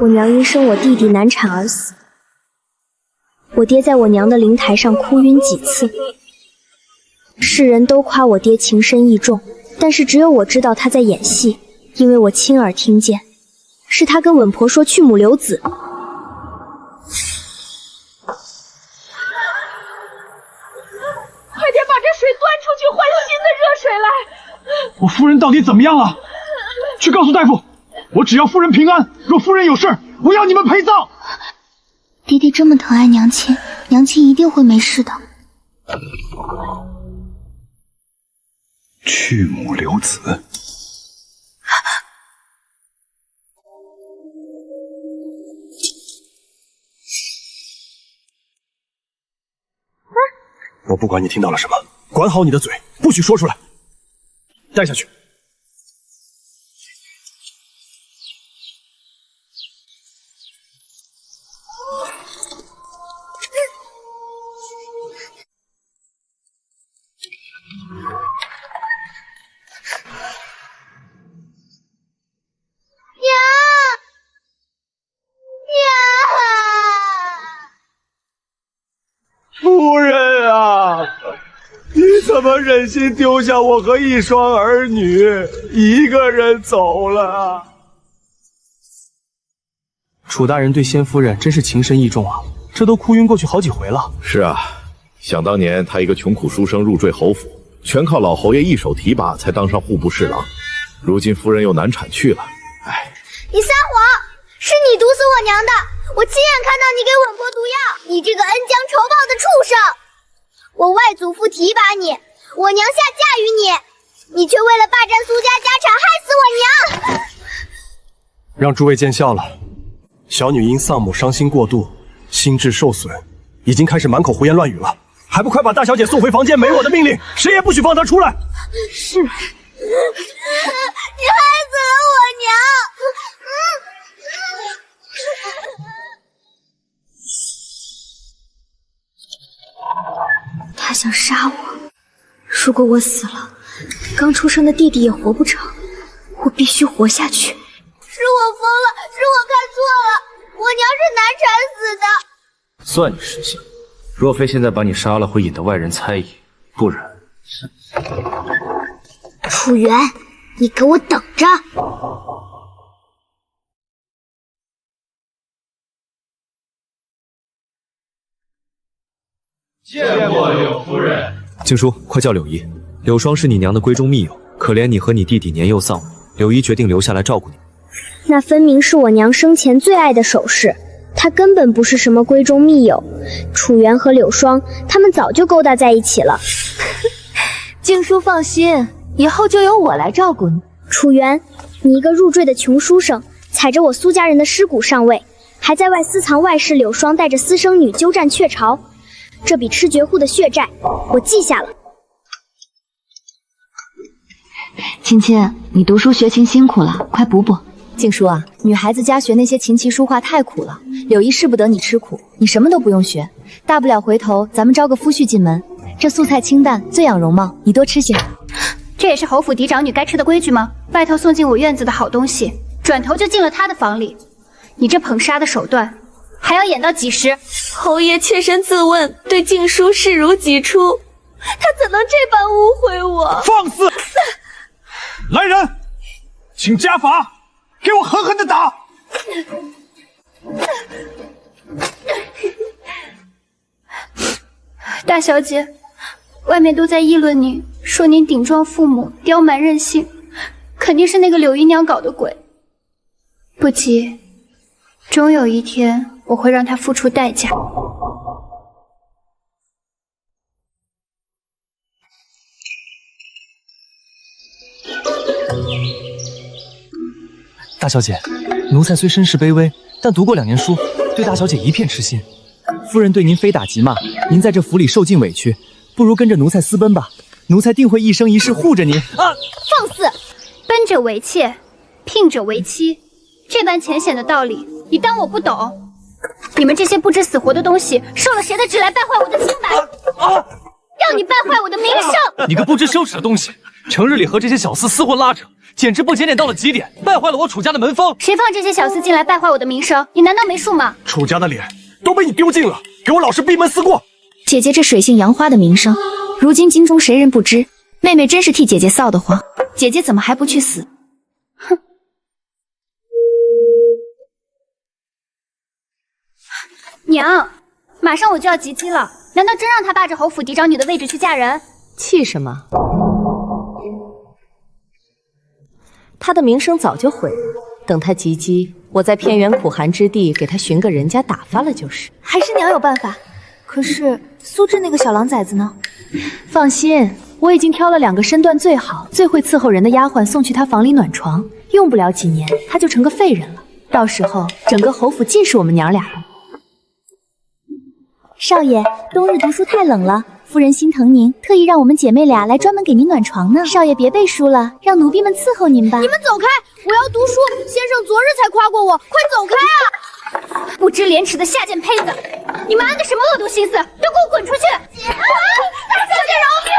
我娘因生我弟弟难产而死，我爹在我娘的灵台上哭晕几次。世人都夸我爹情深义重，但是只有我知道他在演戏，因为我亲耳听见，是他跟稳婆说去母留子。快点把这水端出去，换新的热水来！我夫人到底怎么样了？去告诉大夫，我只要夫人平安，若夫人有事，我要你们陪葬。爹爹这么疼爱娘亲，娘亲一定会没事的。去母留子。我不管你听到了什么，管好你的嘴，不许说出来。带下去。夫人啊，你怎么忍心丢下我和一双儿女一个人走了？楚大人对先夫人真是情深意重啊，这都哭晕过去好几回了。是啊，想当年他一个穷苦书生入赘侯府，全靠老侯爷一手提拔才当上户部侍郎，如今夫人又难产去了，唉。你撒谎！是你毒死我娘的！我亲眼看到你给稳婆毒药！你这个恩将仇报的畜生！我外祖父提拔你，我娘下嫁于你，你却为了霸占苏家家产，害死我娘！让诸位见笑了。小女因丧母伤心过度，心智受损，已经开始满口胡言乱语了，还不快把大小姐送回房间！没我的命令，谁也不许放她出来！是。你害死了我娘！他想杀我，如果我死了，刚出生的弟弟也活不成，我必须活下去。是我疯了，是我看错了，我娘是难产死的。算你识相，若非现在把你杀了会引得外人猜疑，不然……楚原，你给我等着！见过柳夫人。静书，快叫柳姨。柳霜是你娘的闺中密友，可怜你和你弟弟年幼丧母，柳姨决定留下来照顾你。那分明是我娘生前最爱的首饰，她根本不是什么闺中密友。楚原和柳霜，他们早就勾搭在一起了。静书放心，以后就由我来照顾你。楚原，你一个入赘的穷书生，踩着我苏家人的尸骨上位，还在外私藏外室柳霜带着私生女鸠占鹊巢，这笔吃绝户的血债，我记下了。亲亲，你读书学琴辛苦了，快补补。静书啊，女孩子家学那些琴棋书画太苦了，柳姨使不得你吃苦，你什么都不用学，大不了回头咱们招个夫婿进门，这素菜清淡最养容貌，你多吃些。这也是侯府嫡长女该吃的规矩吗？外头送进我院子的好东西，转头就进了他的房里，你这捧杀的手段还要演到几时？侯爷切身自问，对静书视如己出，他怎能这般误会我？放肆！来人，请家法，给我狠狠的打！大小姐，外面都在议论你，说您顶撞父母，刁蛮任性，肯定是那个柳姨娘搞的鬼。不急，终有一天我会让她付出代价。大小姐，奴才虽身世卑微，但读过2年书，对大小姐一片痴心。夫人对您非打即骂，您在这府里受尽委屈，不如跟着奴才私奔吧，奴才定会一生一世护着您。啊！放肆！奔者为妾，聘者为妻，这般浅显的道理，你当我不懂？你们这些不知死活的东西，受了谁的旨来败坏我的清白？要你败坏我的名声！你个不知羞耻的东西，成日里和这些小厮厮混拉扯，简直不检点到了极点，败坏了我楚家的门风。谁放这些小厮进来败坏我的名声？你难道没数吗？楚家的脸都被你丢尽了，给我老实闭门思过。姐姐这水性杨花的名声，如今京中谁人不知？妹妹真是替姐姐臊得慌，姐姐怎么还不去死？哼！娘，马上我就要及笄了，难道真让她霸着侯府嫡长女的位置去嫁人？气什么？她的名声早就毁了，等她及笄，我在偏远苦寒之地给她寻个人家打发了就是。还是娘有办法。可是苏志那个小狼崽子呢？放心，我已经挑了2个身段最好、最会伺候人的丫鬟送去他房里暖床，用不了几年，他就成个废人了。到时候整个侯府尽是我们娘俩的。少爷，冬日读书太冷了，夫人心疼您，特意让我们姐妹俩来专门给您暖床呢。少爷别背书了，让奴婢们伺候您吧。你们走开，我要读书。先生昨日才夸过我，快走开啊！不知廉耻的下贱胚子，你们安的什么恶毒心思？都给我滚出去！姐，大小姐饶命！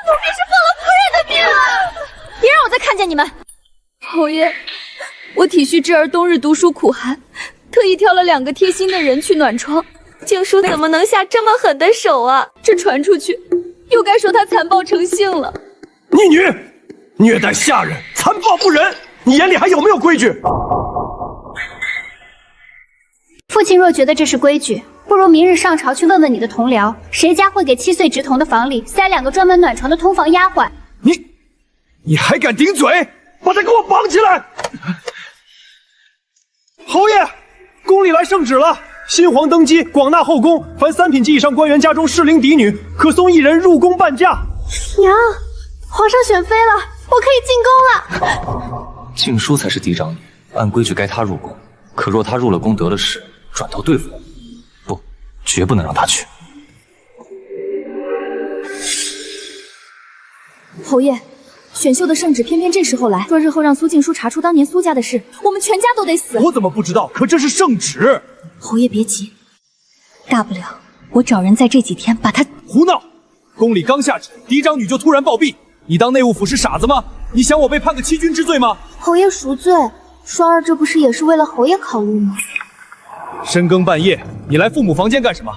奴婢是奉了夫人的命啊！别让我再看见你们！侯爷，我体恤侄儿冬日读书苦寒，特意挑了2个贴心的人去暖床。静书怎么能下这么狠的手啊？这传出去，又该说他残暴成性了。逆女，虐待下人，残暴不仁，你眼里还有没有规矩？父亲若觉得这是规矩，不如明日上朝去问问你的同僚，谁家会给7岁直童的房里塞2个专门暖床的通房丫鬟？你还敢顶嘴？把他给我绑起来！侯爷，宫里来圣旨了。新皇登基，广纳后宫，凡3品及以上官员家中适龄嫡女，可送1人入宫伴嫁。娘，皇上选妃了，我可以进宫了。静书才是嫡长女，按规矩该她入宫。可若她入了宫得了势，转头对付我，不，绝不能让她去。侯爷，选秀的圣旨偏偏这时候来，说日后让苏静书查出当年苏家的事，我们全家都得死。我怎么不知道？可这是圣旨。侯爷别急，大不了我找人在这几天把他……胡闹！宫里刚下旨，嫡长女就突然暴毙，你当内务府是傻子吗？你想我被判个欺君之罪吗？侯爷赎罪，双儿这不是也是为了侯爷考虑吗？深更半夜，你来父母房间干什么？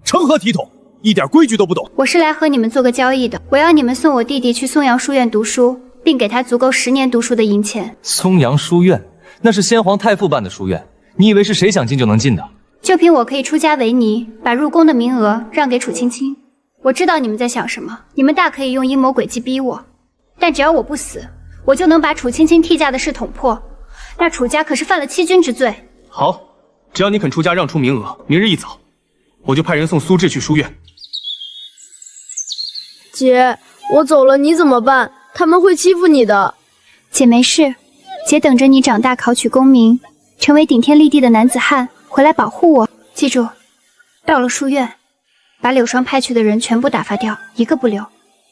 成何体统？一点规矩都不懂。我是来和你们做个交易的，我要你们送我弟弟去松阳书院读书，并给他足够10年读书的银钱。松阳书院那是先皇太傅办的书院，你以为是谁想进就能进的？就凭我可以出家为尼，把入宫的名额让给楚青青。我知道你们在想什么，你们大可以用阴谋诡计逼我，但只要我不死，我就能把楚青青替嫁的事捅破。那楚家可是犯了欺君之罪。好，只要你肯出家让出名额，明日一早，我就派人送苏志去书院。姐，我走了你怎么办？他们会欺负你的。姐没事，姐等着你长大考取功名，成为顶天立地的男子汉，回来保护我。记住，到了书院，把柳霜派去的人全部打发掉，一个不留。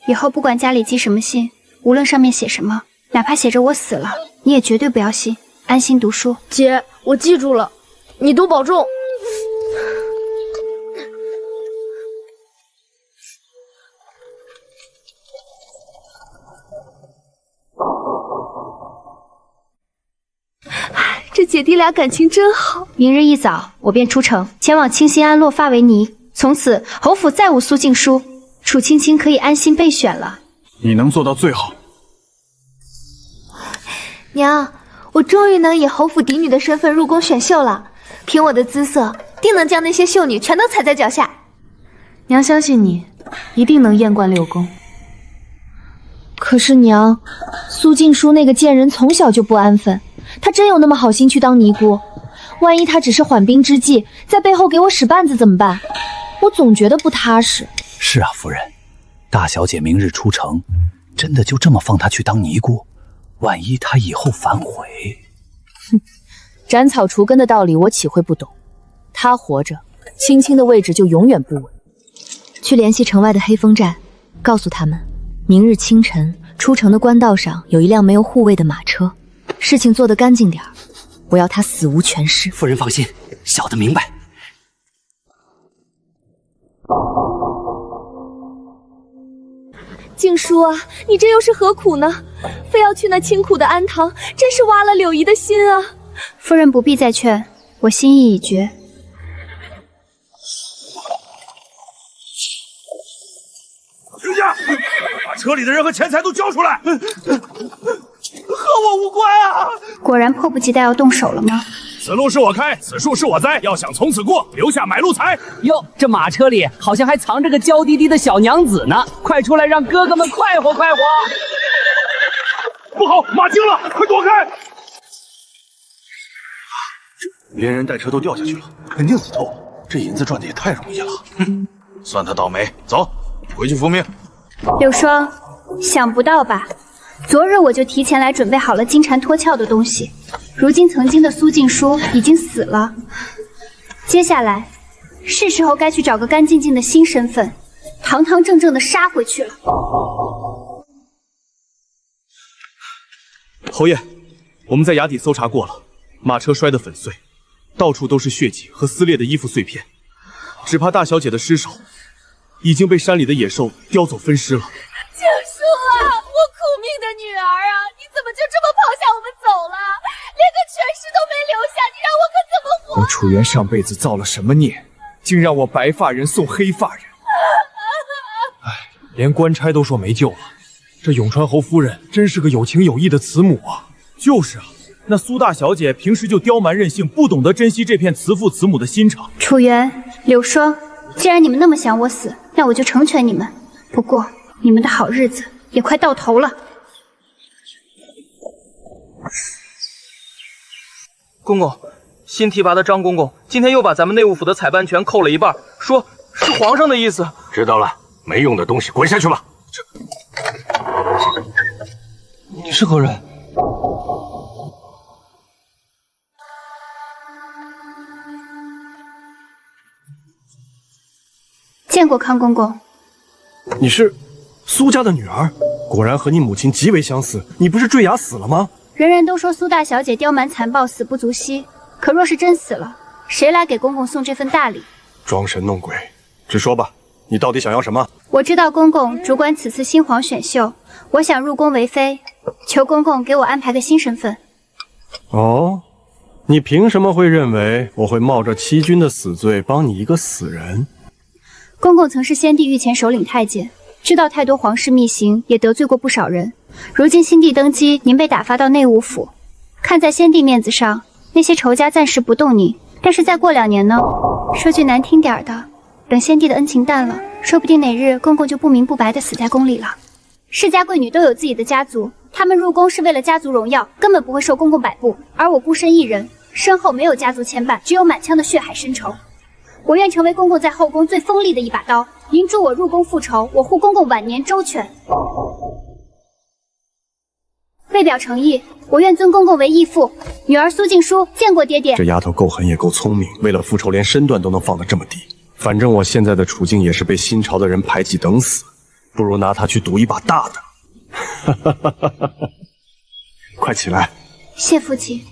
以后不管家里寄什么信，无论上面写什么，哪怕写着我死了，你也绝对不要信，安心读书。姐，我记住了，你多保重。这姐弟俩感情真好。明日一早，我便出城，前往清新安落发为尼。从此，侯府再无苏静书，楚青青可以安心备选了。你能做到最好。娘，我终于能以侯府嫡女的身份入宫选秀了。凭我的姿色，定能将那些秀女全都踩在脚下。娘相信你，一定能艳冠6宫。可是娘，苏静书那个贱人从小就不安分，她真有那么好心去当尼姑？万一她只是缓兵之计，在背后给我使绊子怎么办？我总觉得不踏实。是啊，夫人，大小姐明日出城，真的就这么放她去当尼姑？万一她以后反悔……哼，斩草除根的道理我岂会不懂？她活着，青青的位置就永远不稳。去联系城外的黑风寨，告诉他们，明日清晨出城的官道上有一辆没有护卫的马车，事情做得干净点儿，我要他死无全尸。夫人放心，小的明白。静静书啊，你这又是何苦呢？非要去那清苦的安堂，真是挖了柳姨的心啊！夫人不必再劝，我心意已决。停下！把车里的人和钱财都交出来！和我无关啊！果然迫不及待要动手了吗？此路是我开，此树是我栽。要想从此过，留下买路财。哟，这马车里好像还藏着个娇滴滴的小娘子呢，快出来让哥哥们快活快活！不好，马惊了，快躲开！连人带车都掉下去了，肯定死透。这银子赚的也太容易了。哼，算他倒霉。走，回去复命。柳霜，想不到吧？昨日我就提前来准备好了金蝉脱壳的东西，如今曾经的苏静书已经死了，接下来是时候该去找个干净净的新身份，堂堂正正的杀回去了。侯爷，我们在崖底搜查过了，马车摔得粉碎，到处都是血迹和撕裂的衣服碎片，只怕大小姐的尸首已经被山里的野兽叼走分尸了。静书啊，我苦命的女儿啊，你怎么就这么抛下我们走了？连个全尸都没留下，你让我可怎么活？我楚元上辈子造了什么孽，竟让我白发人送黑发人？哎，连官差都说没救了。这永川侯夫人真是个有情有义的慈母啊！就是啊，那苏大小姐平时就刁蛮任性，不懂得珍惜这片慈父慈母的心肠。楚元、柳霜，既然你们那么想我死，那我就成全你们。不过你们的好日子也快到头了。公公，新提拔的张公公今天又把咱们内务府的采办权扣了一半，说是皇上的意思。知道了，没用的东西，滚下去吧。你是何人？见过康公公。你是苏家的女儿，果然和你母亲极为相似。你不是坠崖死了吗？人人都说苏大小姐刁蛮残暴，死不足惜。可若是真死了，谁来给公公送这份大礼？装神弄鬼，直说吧，你到底想要什么？我知道公公主管此次新皇选秀，我想入宫为妃，求公公给我安排个新身份。哦，你凭什么会认为我会冒着欺君的死罪帮你一个死人？公公曾是先帝御前首领太监，知道太多皇室秘辛，也得罪过不少人。如今新帝登基，您被打发到内务府，看在先帝面子上，那些仇家暂时不动您，但是再过2年呢？说句难听点的，等先帝的恩情淡了，说不定哪日公公就不明不白的死在宫里了。世家贵女都有自己的家族，她们入宫是为了家族荣耀，根本不会受公公摆布。而我孤身一人，身后没有家族牵绊，只有满腔的血海深仇。我愿成为公公在后宫最锋利的一把刀，您助我入宫复仇，我护公公晚年周全。为表诚意，我愿尊公公为义父。女儿苏静书见过爹爹。这丫头够狠也够聪明，为了复仇连身段都能放得这么低。反正我现在的处境也是被新朝的人排挤等死，不如拿她去赌一把大的。快起来！谢父亲。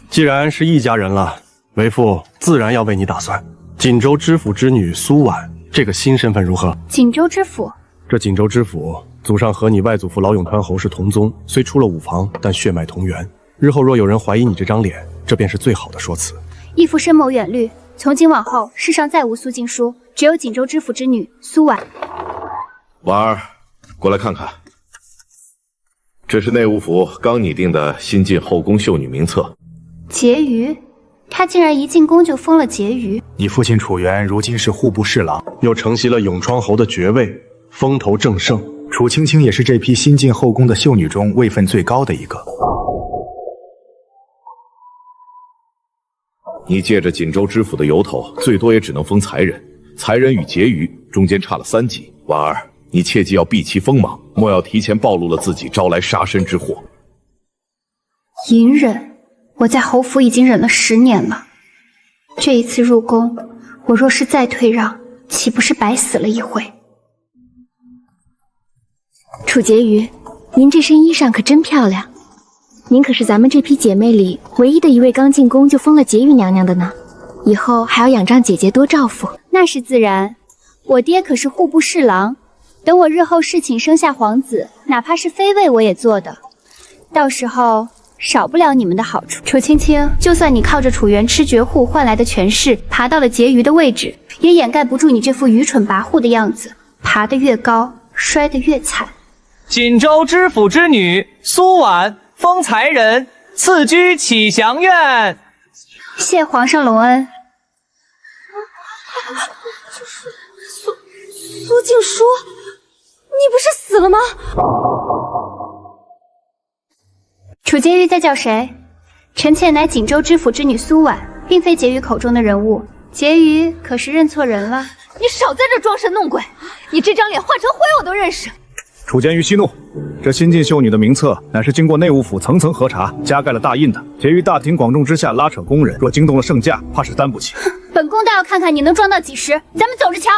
既然是一家人了，为父自然要为你打算。锦州知府之女苏婉，这个新身份如何？锦州知府？这锦州知府祖上和你外祖父老永川侯是同宗，虽出了五房，但血脉同源。日后若有人怀疑你这张脸，这便是最好的说辞。义父深谋远虑，从今往后世上再无苏静书，只有锦州知府之女苏婉。婉儿，过来看看，这是内务府刚拟定的新晋后宫秀女名册。婕妤，她竟然一进宫就封了婕妤。你父亲楚元如今是户部侍郎，又承袭了永昌侯的爵位，风头正盛。楚青青也是这批新进后宫的秀女中位分最高的一个。你借着锦州知府的由头，最多也只能封才人，才人与婕妤中间差了3级。婉儿，你切记要避其锋芒，莫要提前暴露了自己，招来杀身之祸。隐忍，我在侯府已经忍了10年了。这一次入宫，我若是再退让，岂不是白死了一回？楚婕妤，您这身衣裳可真漂亮。您可是咱们这批姐妹里唯一的一位刚进宫就封了婕妤娘娘的呢，以后还要仰仗姐姐多照顾。那是自然，我爹可是户部侍郎，等我日后侍寝生下皇子，哪怕是妃位我也做的，到时候少不了你们的好处。楚青青，就算你靠着楚元吃绝户换来的权势爬到了婕妤的位置，也掩盖不住你这副愚蠢跋扈的样子。爬得越高，摔得越惨。锦州知府之女苏婉封才人，赐居启祥院。谢皇上隆恩。苏静书，你不是死了吗？楚婕妤在叫谁？臣妾乃锦州知府之女苏婉，并非婕妤口中的人物。婕妤可是认错人了？你少在这装神弄鬼！你这张脸换成灰我都认识。楚婕妤息怒，这新晋秀女的名册乃是经过内务府层层核查，加盖了大印的。婕妤大庭广众之下拉扯宫人，若惊动了圣驾，怕是担不起。本宫倒要看看你能装到几时，咱们走着瞧。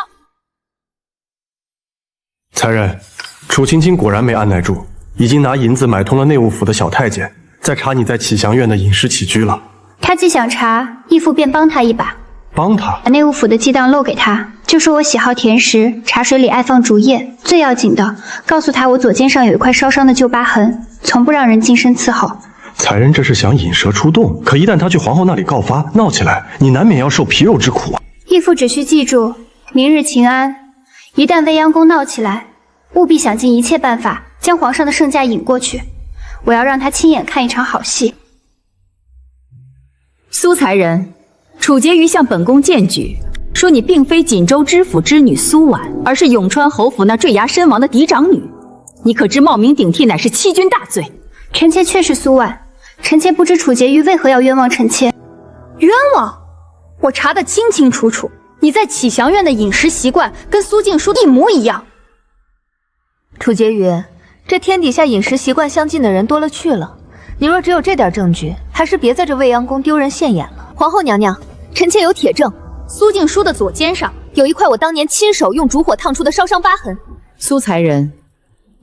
才人，楚青青果然没按耐住，已经拿银子买通了内务府的小太监，在查你在启祥院的饮食起居了。他既想查，义父便帮他一把。帮他？把内务府的记档漏给他，就说我喜好甜食，茶水里爱放竹叶。最要紧的，告诉他我左肩上有一块烧伤的旧疤痕，从不让人近身伺候。才人这是想引蛇出洞，可一旦他去皇后那里告发，闹起来，你难免要受皮肉之苦啊。义父只需记住，明日秦安，一旦未央宫闹起来，务必想尽一切办法将皇上的圣驾引过去。我要让他亲眼看一场好戏。苏才人，楚婕妤向本宫荐举，说你并非锦州知府之女苏婉，而是永川侯府那坠崖身亡的嫡长女。你可知冒名顶替乃是欺君大罪？臣妾确是苏婉，臣妾不知楚婕妤为何要冤枉臣妾。冤枉？我查得清清楚楚，你在启祥院的饮食习惯跟苏静书一模一样。楚婕妤，这天底下饮食习惯相近的人多了去了，你若只有这点证据，还是别在这未央宫丢人现眼了。皇后娘娘，臣妾有铁证，苏静书的左肩上有一块我当年亲手用烛火烫出的烧伤疤痕。苏才人，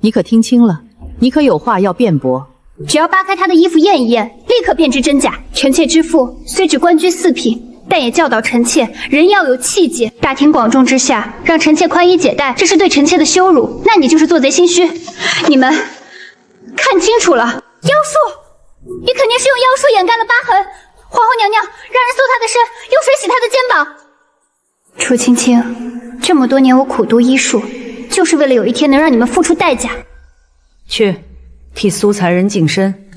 你可听清了？你可有话要辩驳？只要扒开他的衣服验一验，立刻辨知真假。臣妾之父虽只官居四品，但也教导臣妾人要有气节。大庭广众之下让臣妾宽衣解带，这是对臣妾的羞辱。那你就是做贼心虚。你们看清楚了，妖术，你肯定是用妖术掩盖了疤痕。皇后娘娘，让人搜他的身，用水洗他的肩膀。楚青青，这么多年我苦读医术，就是为了有一天能让你们付出代价。去，替苏才人净身。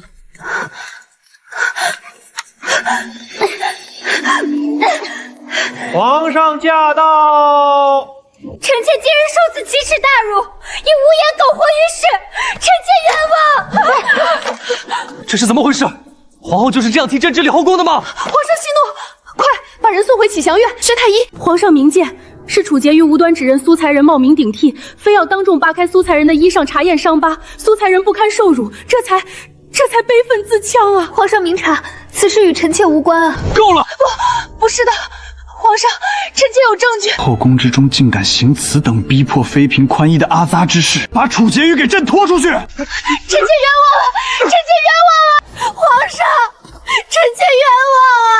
皇上驾到！臣妾今日受此奇耻大辱，已无颜苟活于世，臣妾冤枉。这是怎么回事？皇后就是这样替朕治理后宫的吗？皇上息怒，快把人送回启祥院。薛太医，皇上明鉴，是楚婕妤无端指认苏才人冒名顶替，非要当众扒开苏才人的衣裳查验伤疤，苏才人不堪受辱，这才悲愤自戕啊！皇上明察，此事与臣妾无关啊！够了！不是的，皇上，臣妾有证据。后宫之中竟敢行此等逼迫妃嫔宽衣的阿杂之事，把楚婕妤给朕拖出去！臣妾冤枉了，臣妾冤枉了，皇上，臣妾冤枉啊！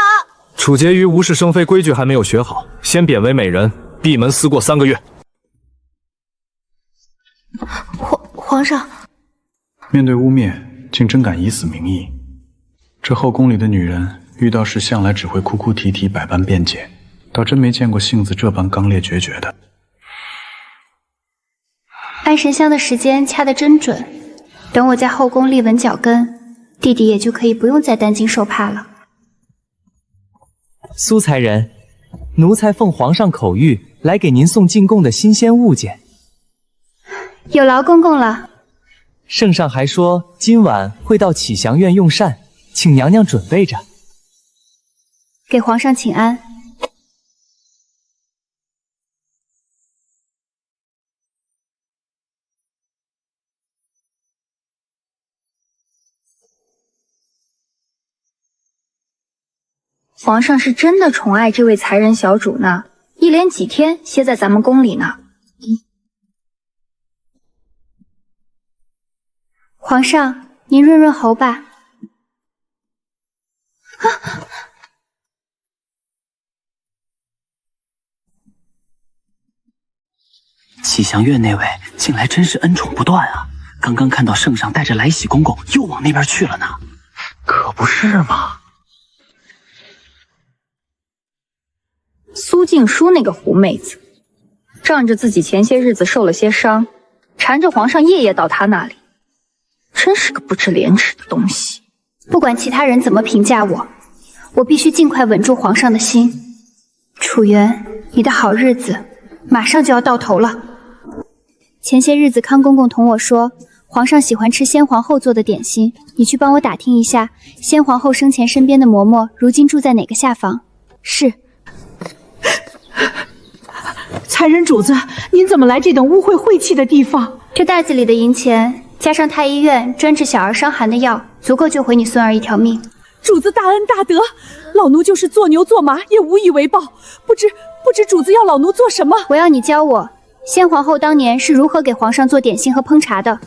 楚婕妤无事生非规矩还没有学好，先贬为美人，闭门思过3个月。皇上，面对污蔑，竟真敢以死明义。这后宫里的女人遇到事向来只会哭哭啼啼，百般辩解，倒真没见过性子这般刚烈决绝的。安神香的时间掐得真准，等我在后宫立稳脚跟，弟弟也就可以不用再担惊受怕了。苏才人，奴才奉皇上口谕来给您送进贡的新鲜物件。有劳公公了。圣上还说今晚会到启祥院用膳，请娘娘准备着。给皇上请安。皇上是真的宠爱这位才人小主呢，一连几天歇在咱们宫里呢。皇上，您润润喉吧。启祥院那位近来真是恩宠不断啊！刚刚看到圣上带着来喜公公又往那边去了呢，可不是嘛？苏静书那个狐妹子，仗着自己前些日子受了些伤，缠着皇上夜夜到她那里，真是个不知廉耻的东西。不管其他人怎么评价我，我必须尽快稳住皇上的心。楚元，你的好日子马上就要到头了。前些日子康公公同我说，皇上喜欢吃先皇后做的点心，你去帮我打听一下，先皇后生前身边的嬷嬷如今住在哪个下房。是。才人主子，您怎么来这等污秽晦气的地方？这袋子里的银钱，加上太医院专治小儿伤寒的药，足够救回你孙儿一条命。主子大恩大德，老奴就是做牛做马也无以为报。不知主子要老奴做什么？我要你教我，先皇后当年是如何给皇上做点心和烹茶的。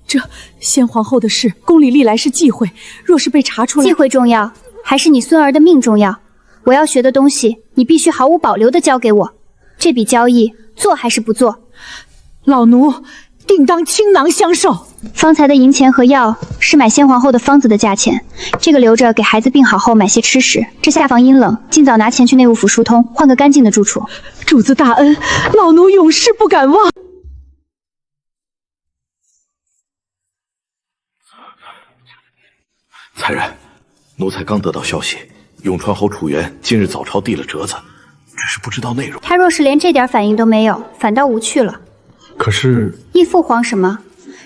这先皇后的事，宫里历来是忌讳，若是被查出来，忌讳重要，还是你孙儿的命重要？我要学的东西，你必须毫无保留地交给我。这笔交易做还是不做？老奴定当倾囊相授。方才的银钱和药是买先皇后的方子的价钱，这个留着给孩子病好后买些吃食。这下房阴冷，尽早拿钱去内务府疏通，换个干净的住处。主子大恩，老奴永世不敢忘。才人，奴才刚得到消息，永川侯楚元今日早朝递了折子，只是不知道内容。他若是连这点反应都没有，反倒无趣了。可是义父慌什么？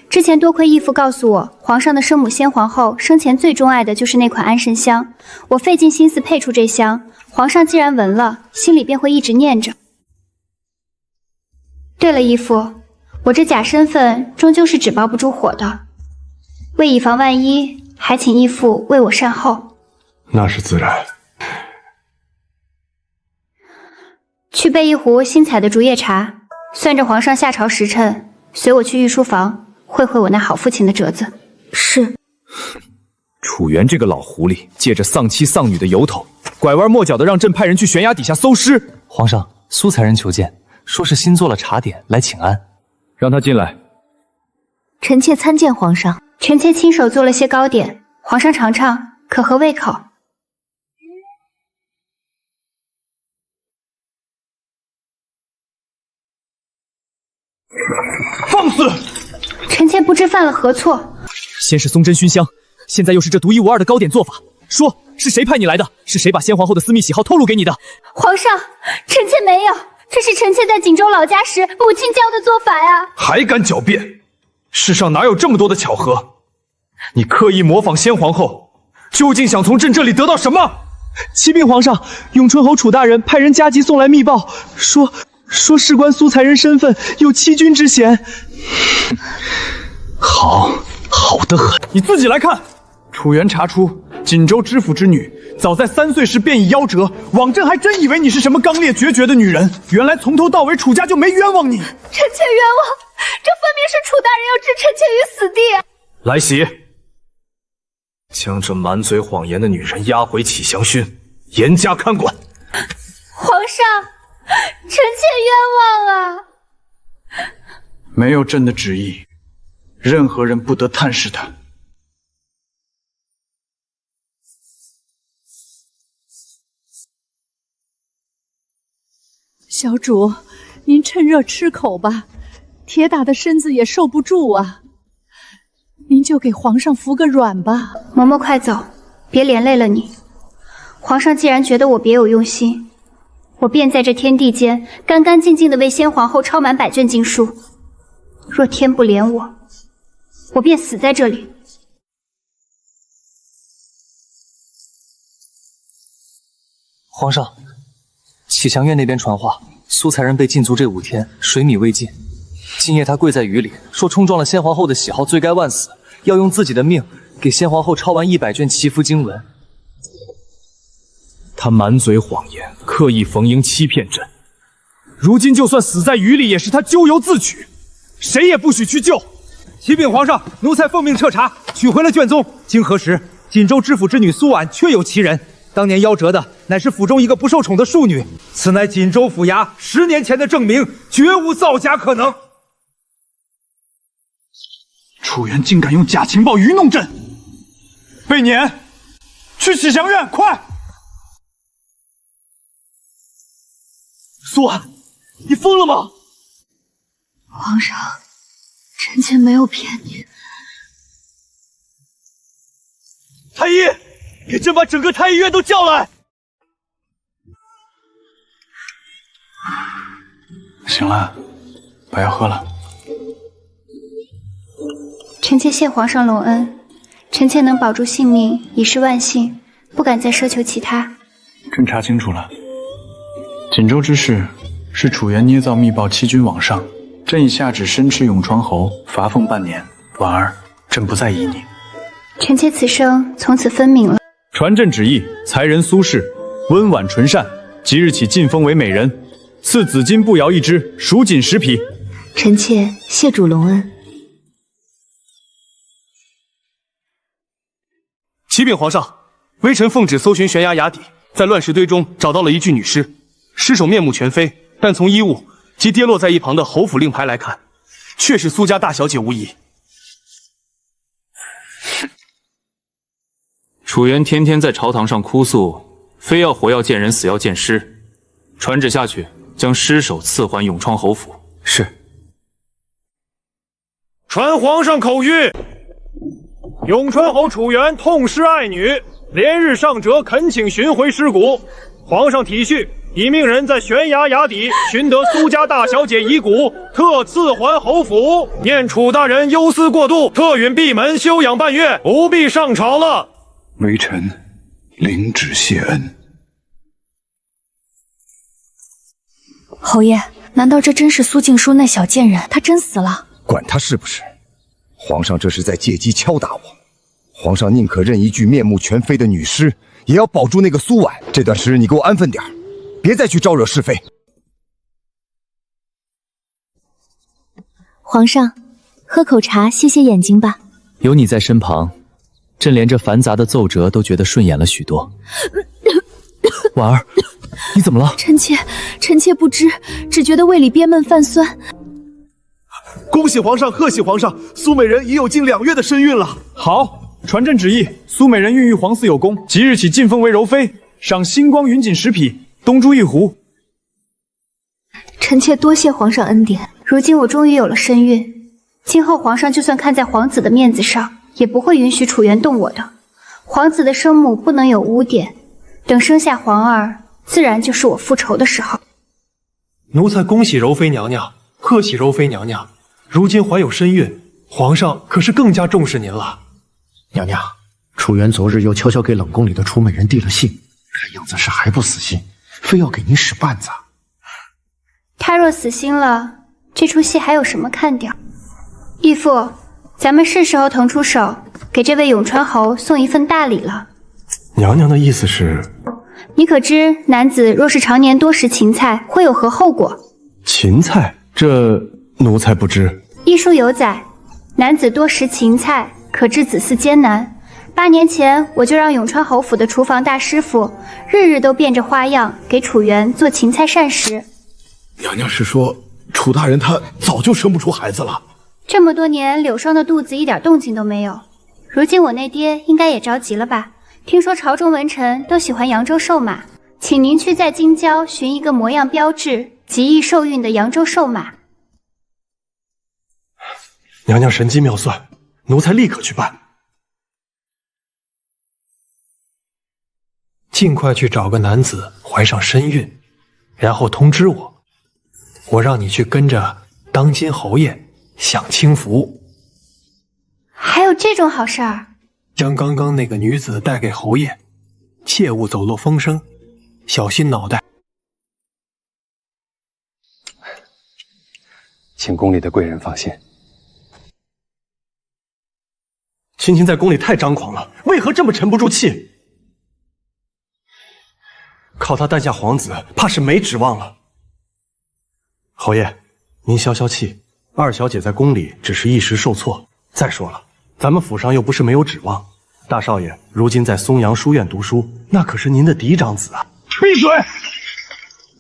之前多亏义父告诉我，皇上的生母先皇后生前最钟爱的就是那款安神香，我费尽心思配出这香，皇上既然闻了，心里便会一直念着。对了，义父，我这假身份终究是纸包不住火的，为以防万一，还请义父为我善后。那是自然。去备一壶新采的竹叶茶，算着皇上下朝时辰，随我去御书房会会我那好父亲的折子。是。楚元这个老狐狸，借着丧妻丧女的由头，拐弯抹角的让朕派人去悬崖底下搜尸。皇上，苏才人求见，说是新做了茶点来请安，让他进来。臣妾参见皇上。臣妾亲手做了些糕点，皇上尝尝，可合胃口？放肆！臣妾不知犯了何错。先是松针熏香，现在又是这独一无二的糕点做法。说是谁派你来的？是谁把先皇后的私密喜好透露给你的？皇上，臣妾没有，这是臣妾在锦州老家时母亲教的做法呀。还敢狡辩？世上哪有这么多的巧合？你刻意模仿先皇后，究竟想从朕这里得到什么？启禀皇上，永春侯楚大人派人加急送来密报，说事关苏才人身份，有欺君之嫌。好得很。你自己来看。楚元查出锦州知府之女，早在3岁时便已夭折。枉朕还真以为你是什么刚烈决绝的女人，原来从头到尾楚家就没冤枉你。臣妾冤枉，这分明是楚大人要置臣妾于死地。来喜，将这满嘴谎言的女人押回启祥勋，严加看管。皇上，臣妾冤枉啊！没有朕的旨意，任何人不得探视她。小主，您趁热吃口吧，铁打的身子也受不住啊。您就给皇上服个软吧。嬷嬷快走，别连累了你。皇上既然觉得我别有用心，我便在这天地间干干净净的为先皇后抄满100卷经书。若天不怜我，我便死在这里。皇上，启祥院那边传话，苏才人被禁足这5天，水米未进。今夜他跪在雨里，说冲撞了先皇后的喜好，罪该万死，要用自己的命给先皇后抄完100卷祈福经文。他满嘴谎言，刻意逢迎欺骗朕，如今就算死在雨里，也是他咎由自取，谁也不许去救。启禀皇上，奴才奉命彻查，取回了卷宗。经核实，锦州知府之女苏婉确有其人，当年夭折的乃是府中一个不受宠的庶女，此乃锦州府衙10年前的证明，绝无造假可能。楚原竟敢用假情报愚弄朕，被撵去启祥院，快！苏婉，你疯了吗？皇上，臣妾没有骗你。太医，给朕把整个太医院都叫来！行了，把药喝了。臣妾谢皇上隆恩，臣妾能保住性命已是万幸，不敢再奢求其他。朕查清楚了，锦州之事是楚原捏造密报欺君罔上，朕已下旨申斥永川侯，罚俸半年。婉儿，朕不再疑你。臣妾此生从此分明了。传朕旨意，才人苏氏，温婉纯善，即日起晋封为美人，赐紫金步摇1只，蜀锦10匹。臣妾谢主隆恩。启禀皇上，微臣奉旨搜寻悬崖崖底，在乱石堆中找到了一具女尸，尸首面目全非，但从衣物及跌落在一旁的侯府令牌来看，确是苏家大小姐无疑。楚原天天在朝堂上哭诉，非要活要见人，死要见尸。传旨下去，将尸首赐还永昌侯府。是。传皇上口谕：永川侯楚原痛失爱女，连日上折，恳请寻回尸骨。皇上体恤，已命人在悬崖崖底寻得苏家大小姐遗骨，特赐还侯府。念楚大人忧思过度，特允闭门休养半月，不必上朝了。微臣领旨谢恩。侯爷，难道这真是苏静书那小贱人？她真死了？管他是不是，皇上这是在借机敲打我。皇上宁可认一具面目全非的女尸，也要保住那个苏婉。这段时日你给我安分点，别再去招惹是非。皇上，喝口茶歇歇眼睛吧。有你在身旁，朕连这繁杂的奏折都觉得顺眼了许多。婉儿，你怎么了？臣妾不知，只觉得胃里憋闷泛酸。恭喜皇上，贺喜皇上，苏美人已有近2月的身孕了。好，传朕旨意，苏美人孕育皇嗣有功，即日起晋封为柔妃，赏星光云锦10匹，东珠1壶。臣妾多谢皇上恩典，如今我终于有了身孕，今后皇上就算看在皇子的面子上，也不会允许楚原动我的。皇子的生母不能有污点，等生下皇儿，自然就是我复仇的时候。奴才恭喜柔妃娘娘，贺喜柔妃娘娘。如今怀有身孕，皇上可是更加重视您了。娘娘，楚原昨日又悄悄给冷宫里的楚美人递了信，看样子是还不死心，非要给您使绊子。他若死心了，这出戏还有什么看点？义父，咱们是时候腾出手，给这位永川侯送一份大礼了。娘娘的意思是？你可知男子若是常年多食芹菜，会有何后果？芹菜？这奴才不知。医书有载，男子多食芹菜，可致子嗣艰难。8年前，我就让永川侯府的厨房大师傅日日都变着花样给楚原做芹菜膳食。娘娘是说，楚大人他早就生不出孩子了？这么多年，柳霜的肚子一点动静都没有。如今我那爹应该也着急了吧？听说朝中文臣都喜欢扬州瘦马，请您去在京郊寻一个模样标致、极易受孕的扬州瘦马。娘娘神机妙算，奴才立刻去办。尽快去找个男子怀上身孕，然后通知我，我让你去跟着当今侯爷享清福。还有这种好事儿？将刚刚那个女子带给侯爷，切勿走漏风声，小心脑袋。请宫里的贵人放心。青青在宫里太张狂了，为何这么沉不住气？靠他诞下皇子，怕是没指望了。侯爷，您消消气，二小姐在宫里只是一时受挫。再说了，咱们府上又不是没有指望，大少爷如今在松阳书院读书，那可是您的嫡长子啊！闭嘴！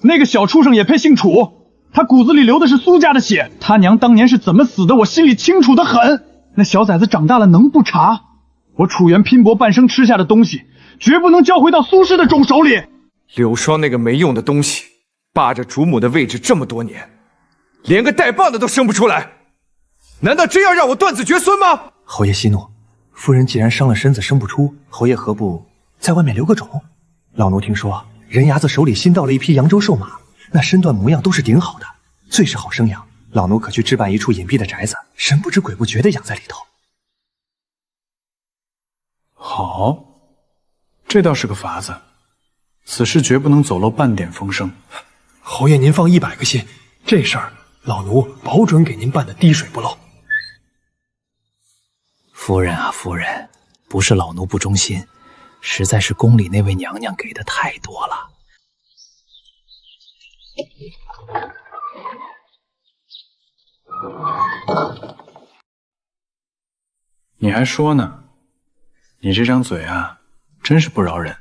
那个小畜生也配姓楚？他骨子里流的是苏家的血，他娘当年是怎么死的，我心里清楚的很。那小崽子长大了能不查？我楚原拼搏半生吃下的东西，绝不能交回到苏氏的种手里。柳霜那个没用的东西，霸着主母的位置这么多年，连个带棒的都生不出来，难道真要让我断子绝孙吗？侯爷息怒，夫人既然伤了身子生不出，侯爷何不在外面留个种？老奴听说人牙子手里新到了一批扬州瘦马，那身段模样都是顶好的，最是好生养。老奴可去置办一处隐蔽的宅子，神不知鬼不觉地养在里头。好，这倒是个法子。此事绝不能走漏半点风声。侯爷您放100个心，这事儿老奴保准给您办得滴水不漏。夫人啊夫人，不是老奴不忠心，实在是宫里那位娘娘给的太多了。你还说呢？你这张嘴啊，真是不饶人。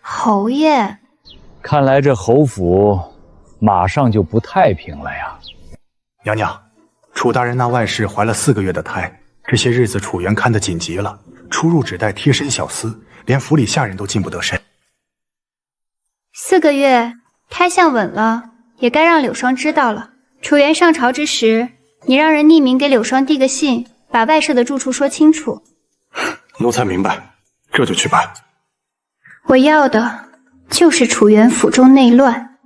侯爷，看来这侯府马上就不太平了呀。娘娘，楚大人那外室怀了4个月的胎，这些日子楚原看得紧急了，出入只带贴身小厮，连府里下人都近不得身。4个月，胎相稳了，也该让柳霜知道了。楚原上朝之时，你让人匿名给柳霜递个信，把外舍的住处说清楚。奴才明白，这就去办。我要的就是楚原府中内乱。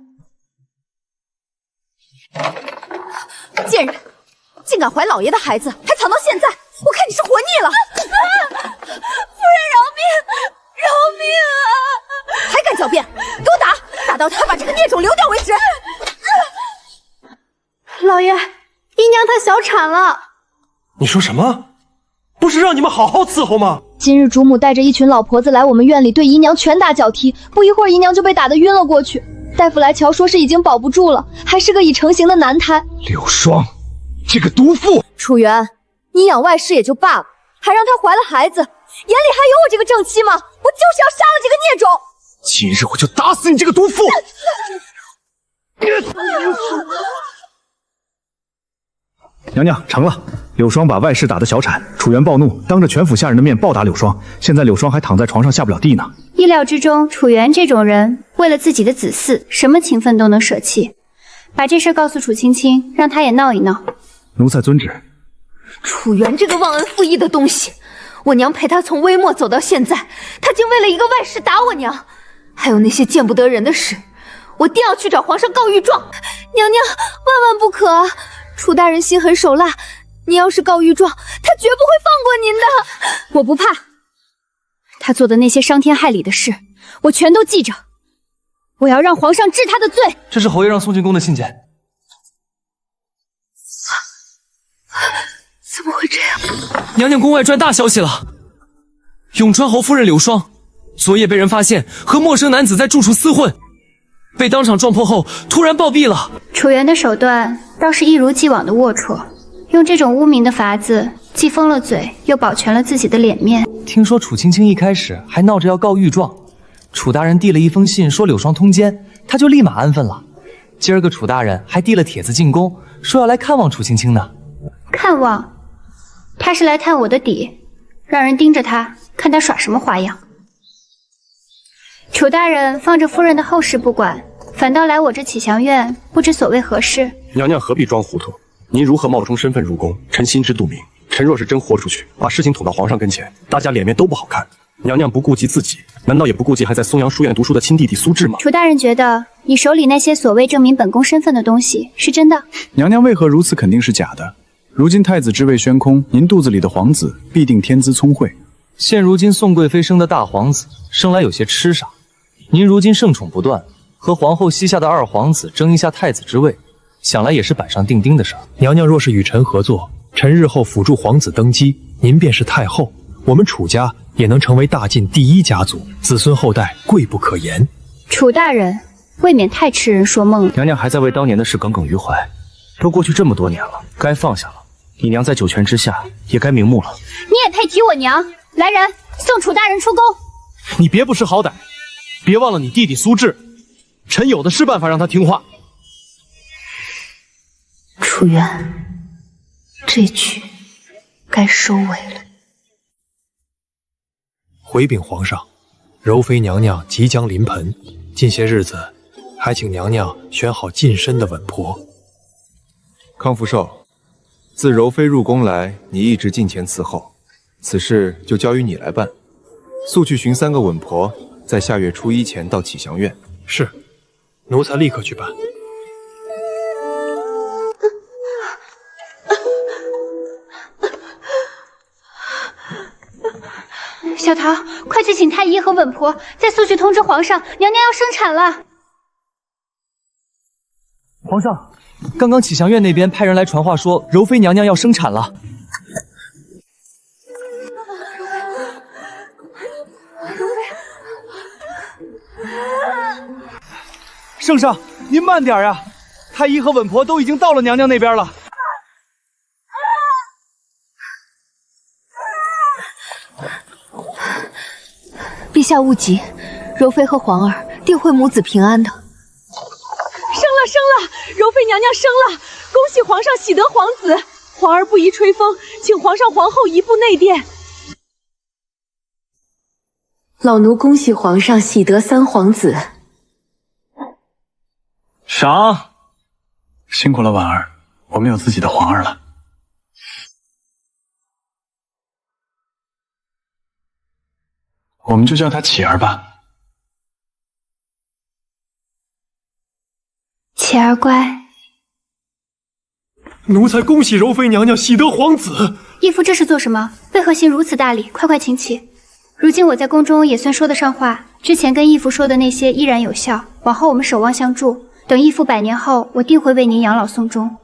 贱人，竟敢怀老爷的孩子，还藏到现在，我看你是活腻了！夫人饶命，饶命啊！还敢狡辩，给我打，打到他把这个孽种流掉为止！老爷，姨娘她小产了。你说什么？不是让你们好好伺候吗？今日主母带着一群老婆子来我们院里，对姨娘拳打脚踢，不一会儿姨娘就被打得晕了过去。大夫来瞧，说是已经保不住了，还是个已成型的男胎。柳霜，这个毒妇！楚原，你养外室也就罢了，还让她怀了孩子，眼里还有我这个正妻吗？我就是要杀了这个孽种！今日我就打死你这个毒妇！娘娘，成了。柳霜把外室打得小产，楚原暴怒，当着全府下人的面暴打柳霜，现在柳霜还躺在床上下不了地呢。意料之中，楚原这种人为了自己的子嗣，什么情分都能舍弃。把这事告诉楚青青，让她也闹一闹。奴才遵旨。楚原这个忘恩负义的东西，我娘陪他从微末走到现在，他竟为了一个外室打我娘，还有那些见不得人的事，我定要去找皇上告御状。娘娘，万万不可啊！楚大人心狠手辣，你要是告御状，他绝不会放过您的。我不怕，他做的那些伤天害理的事，我全都记着。我要让皇上治他的罪。这是侯爷让送进宫的信件。怎么会这样？娘娘，宫外传大消息了，永川侯夫人柳霜昨夜被人发现和陌生男子在住处厮混，被当场撞破后突然暴毙了。楚原的手段倒是一如既往的龌龊，用这种污名的法子，既封了嘴，又保全了自己的脸面。听说楚青青一开始还闹着要告御状，楚大人递了一封信说柳霜通奸，他就立马安分了。今儿个楚大人还递了帖子进宫，说要来看望楚青青呢。看望？他是来探我的底，让人盯着他，看他耍什么花样。楚大人放着夫人的后事不管，反倒来我这启祥院，不知所谓何事。娘娘何必装糊涂？您如何冒充身份入宫？臣心知肚明。臣若是真豁出去，把事情捅到皇上跟前，大家脸面都不好看。娘娘不顾及自己，难道也不顾及还在松阳书院读书的亲弟弟苏志吗？楚大人觉得你手里那些所谓证明本宫身份的东西是真的？娘娘为何如此肯定是假的？如今太子之位悬空，您肚子里的皇子必定天资聪慧。现如今宋贵妃生的大皇子生来有些痴傻，您如今盛宠不断，和皇后膝下的二皇子争一下太子之位，想来也是板上钉钉的事儿。娘娘若是与臣合作，臣日后辅助皇子登基，您便是太后，我们楚家也能成为大晋第一家族，子孙后代贵不可言。楚大人未免太痴人说梦了。娘娘还在为当年的事耿耿于怀，都过去这么多年了，该放下了。你娘在九泉之下也该瞑目了。你也配提我娘？来人，送楚大人出宫。你别不识好歹，别忘了你弟弟苏志，臣有的是办法让他听话。楚元，这局该收尾了。回禀皇上，柔妃娘娘即将临盆，近些日子还请娘娘选好近身的稳婆。康福寿，自柔妃入宫来，你一直近前伺候，此事就交于你来办。速去寻3个稳婆，在下月初1前到启祥院。是，奴才立刻去办。小桃，快去请太医和稳婆，再速去通知皇上，娘娘要生产了。皇上，刚刚启祥院那边派人来传话说，柔妃娘娘要生产了。圣上，您慢点呀！太医和稳婆都已经到了娘娘那边了。陛下勿急，柔妃和皇儿定会母子平安的。生了，柔妃娘娘生了，恭喜皇上喜得皇子。皇儿不宜吹风，请皇上皇后移步内殿。老奴恭喜皇上喜得3皇子。赏，辛苦了婉儿，我们有自己的皇儿了。我们就叫她启儿吧。启儿乖。奴才恭喜柔妃娘娘喜得皇子。义父这是做什么？为何行如此大礼？快请起。如今我在宫中也算说得上话，之前跟义父说的那些依然有效，往后我们守望相助。等义父100年后，我定会为您养老送终。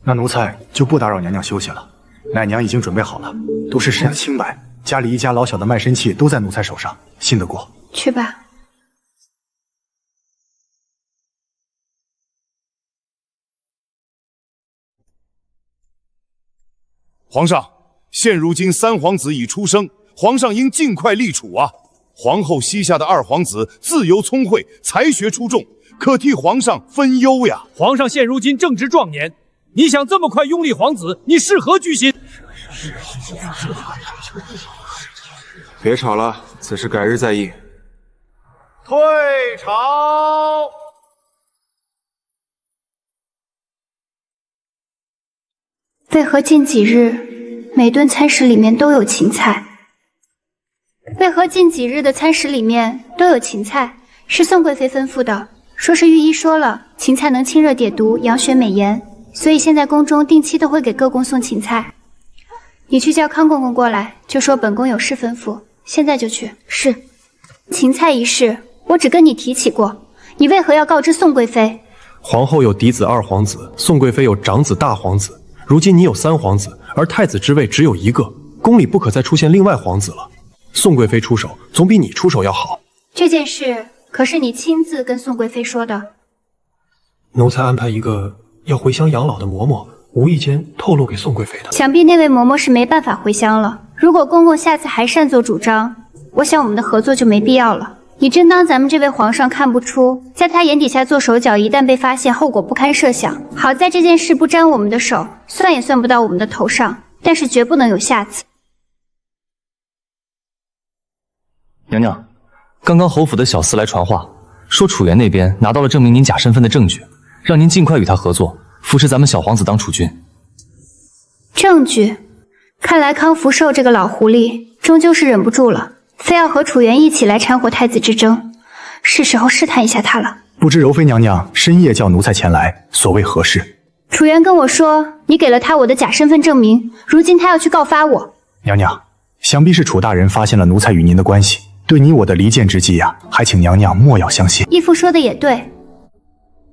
那奴才就不打扰娘娘休息了，奶娘已经准备好了，都是谁的清白？家里一家老小的卖身契都在奴才手上，信得过。去吧。皇上，现如今3皇子已出生，皇上应尽快立储啊！皇后膝下的2皇子自由聪慧，才学出众，可替皇上分忧呀。皇上现如今正值壮年，你想这么快拥立皇子，你是何居心？别吵了，此事改日再议。退朝。为何近几日每顿餐食里面都有芹菜？为何近几日的餐食里面都有芹菜？是宋贵妃吩咐的，说是御医说了，芹菜能清热解毒、养血美颜，所以现在宫中定期都会给各宫送芹菜。你去叫康公公过来，就说本宫有事吩咐，现在就去。是。芹菜一事，我只跟你提起过，你为何要告知宋贵妃？皇后有嫡子2皇子，宋贵妃有长子大皇子。如今你有3皇子，而太子之位只有1个，宫里不可再出现另外皇子了。宋贵妃出手，总比你出手要好。这件事可是你亲自跟宋贵妃说的？奴才安排一个要回乡养老的嬷嬷，无意间透露给宋贵妃的。想必那位嬷嬷是没办法回乡了。如果公公下次还擅作主张，我想我们的合作就没必要了。你真当咱们这位皇上看不出，在他眼底下做手脚，一旦被发现，后果不堪设想。好在这件事不沾我们的手，算也算不到我们的头上，但是绝不能有下次。娘娘，刚刚侯府的小厮来传话，说楚元那边拿到了证明您假身份的证据，让您尽快与他合作，扶持咱们小皇子当储君。证据？看来康福寿这个老狐狸终究是忍不住了。非要和楚元一起来掺和太子之争，是时候试探一下他了。不知柔妃娘娘深夜叫奴才前来，所谓何事？楚元跟我说，你给了他我的假身份证明，如今他要去告发我。娘娘，想必是楚大人发现了奴才与您的关系，对你我的离间之计呀，还请娘娘莫要相信。义父说的也对，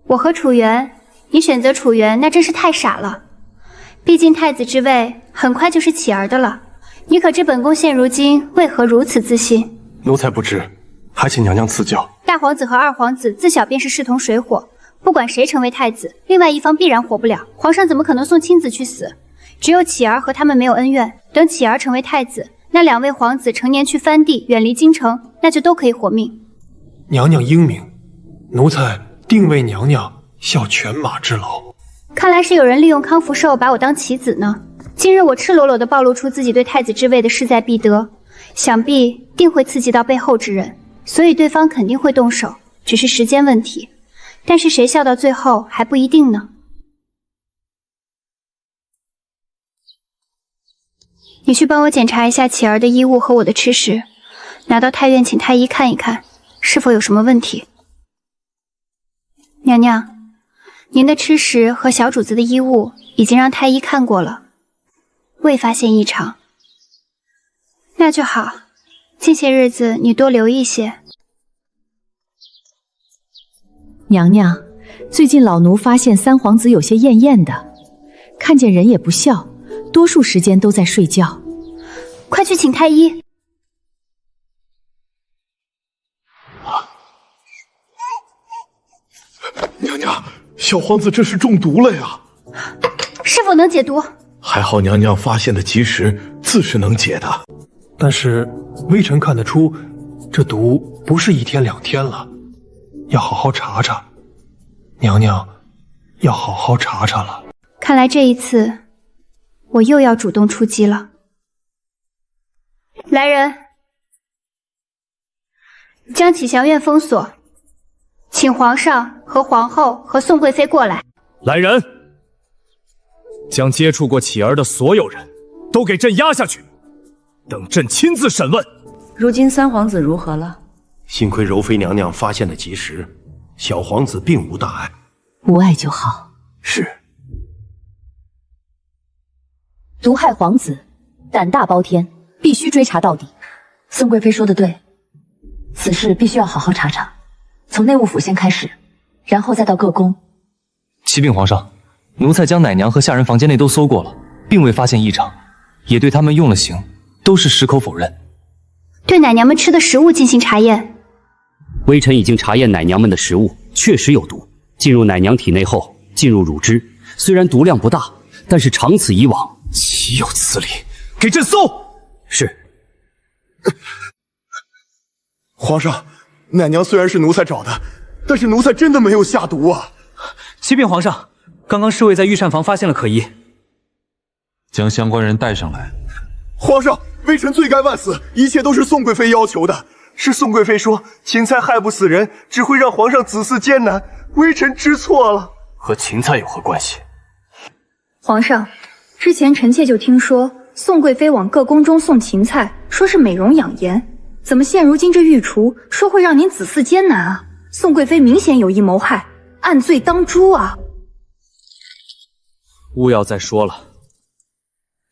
我和楚元，你选择楚元那真是太傻了。毕竟太子之位很快就是启儿的了。你可知本宫现如今为何如此自信？奴才不知，还请娘娘赐教。大皇子和2皇子自小便是势同水火，不管谁成为太子，另外一方必然活不了。皇上怎么可能送亲子去死？只有启儿和他们没有恩怨，等启儿成为太子，那2位皇子成年去藩地，远离京城，那就都可以活命。娘娘英明，奴才定为娘娘效犬马之劳。看来是有人利用康福寿把我当棋子呢。今日我赤裸裸地暴露出自己对太子之位的势在必得，想必定会刺激到背后之人，所以对方肯定会动手，只是时间问题。但是谁笑到最后还不一定呢。你去帮我检查一下启儿的衣物和我的吃食，拿到太院请太医看一看，是否有什么问题。娘娘，您的吃食和小主子的衣物已经让太医看过了，未发现异常。那就好，近些日子你多留意些。娘娘，最近老奴发现三皇子有些厌厌的，看见人也不笑，多数时间都在睡觉。快去请太医。娘娘，小皇子这是中毒了呀！是否能解毒？还好娘娘发现的及时，自是能解的。但是微臣看得出，这毒不是1天2天了，要好好查查。娘娘，要好好查查了。看来这一次，我又要主动出击了。来人，将启祥院封锁，请皇上和皇后和宋贵妃过来。来人，将接触过启儿的所有人都给朕押下去，等朕亲自审问。如今三皇子如何了？幸亏柔妃娘娘发现的及时，小皇子并无大碍。无碍就好。是。毒害皇子，胆大包天，必须追查到底。宋贵妃说的对，此事必须要好好查查，从内务府先开始，然后再到各宫。启禀皇上，奴才将奶娘和下人房间内都搜过了，并未发现异常，也对他们用了刑，都是矢口否认。对奶娘们吃的食物进行查验。微臣已经查验奶娘们的食物，确实有毒。进入奶娘体内后，进入乳汁，虽然毒量不大，但是长此以往，岂有此理！给朕搜！是。皇上，奶娘虽然是奴才找的，但是奴才真的没有下毒啊！启禀皇上，刚刚侍卫在御膳房发现了可疑，将相关人带上来。皇上，微臣罪该万死，一切都是宋贵妃要求的。是宋贵妃说芹菜害不死人，只会让皇上子嗣艰难，微臣知错了。和芹菜有何关系？皇上，之前臣妾就听说宋贵妃往各宫中送芹菜，说是美容养颜，怎么现如今这御厨说会让您子嗣艰难啊？宋贵妃明显有意谋害，按罪当诛啊！勿要再说了，